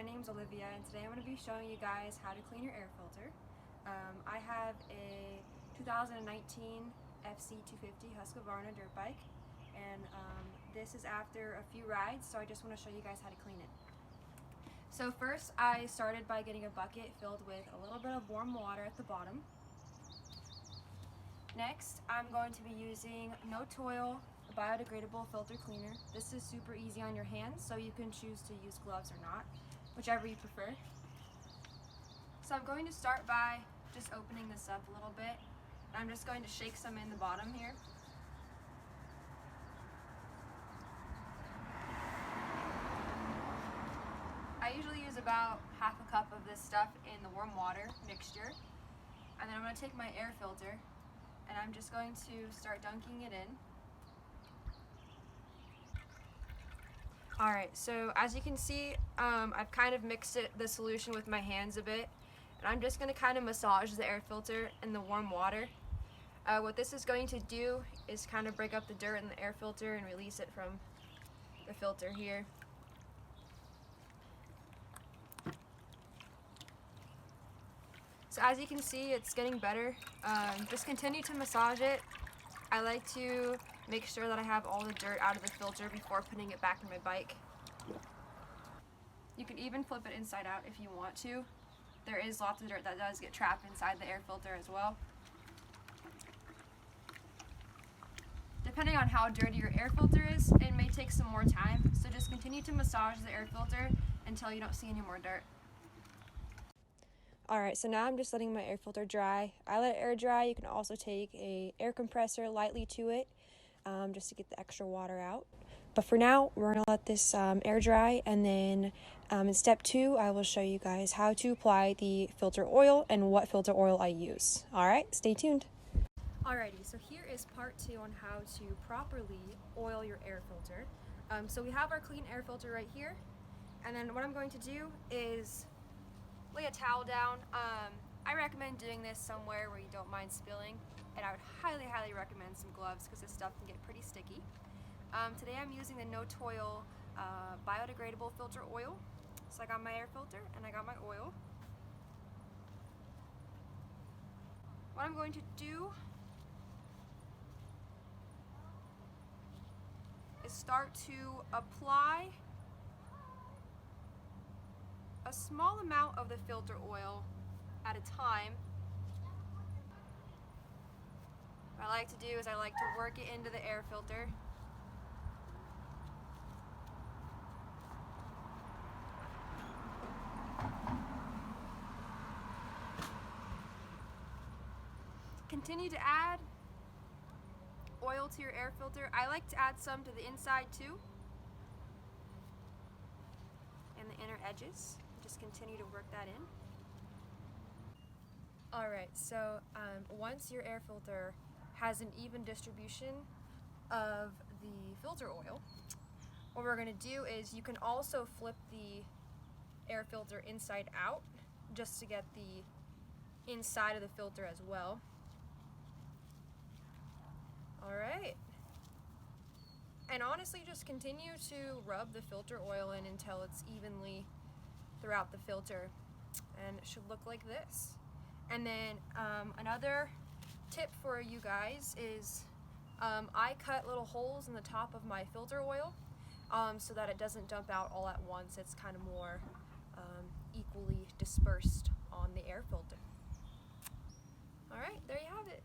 name's Olivia, and today I'm going to be showing you guys how to clean your air filter. I have a 2019 FC250 Husqvarna dirt bike, and this is after a few rides, so I just want to show you guys how to clean it. So first I started by getting a bucket filled with a little bit of warm water at the bottom. Next, I'm going to be using No Toil biodegradable filter cleaner. This is super easy on your hands, so you can choose to use gloves or not, whichever you prefer. So I'm going to start by just opening this up a little bit. I'm just going to shake some in the bottom here. I usually use about half a cup of this stuff in the warm water mixture, and then I'm going to take my air filter and I'm just going to start dunking it in. Alright, so as you can see, I've kind of mixed the solution with my hands a bit, and I'm just going to kind of massage the air filter in the warm water. What this is going to do is kind of break up the dirt in the air filter and release it from the filter here. So as you can see, it's getting better. Just continue to massage it. I like to make sure that I have all the dirt out of the filter before putting it back in my bike. You can even flip it inside out if you want to. There is lots of dirt that does get trapped inside the air filter as well. Depending on how dirty your air filter is, it may take some more time, so just continue to massage the air filter until you don't see any more dirt. Alright, so now I'm just letting my air filter dry. I let it air dry. You can also take a air compressor lightly to it, just to get the extra water out. But for now, we're going to let this air dry, and then in step 2, I will show you guys how to apply the filter oil and what filter oil I use. Alright, stay tuned. Alrighty, so here is part 2 on how to properly oil your air filter. So we have our clean air filter right here, and then what I'm going to do is lay a towel down. I recommend doing this somewhere where you don't mind spilling, and I would highly recommend some gloves because this stuff can get pretty sticky. Today I'm using the No Toil biodegradable filter oil. So I got my air filter and I got my oil. What I'm going to do is start to apply a small amount of the filter oil at a time. What I like to do is I like to work it into the air filter. Continue to add oil to your air filter. I like to add some to the inside too, and the inner edges. Just continue to work that in. Alright, so once your air filter has an even distribution of the filter oil, what we're going to do is you can also flip the air filter inside out just to get the inside of the filter as well. Alright. And honestly, just continue to rub the filter oil in until it's evenly throughout the filter, and it should look like this. And then another tip for you guys is I cut little holes in the top of my filter oil so that it doesn't dump out all at once. It's kind of more equally dispersed on the air filter. Alright, there you have it.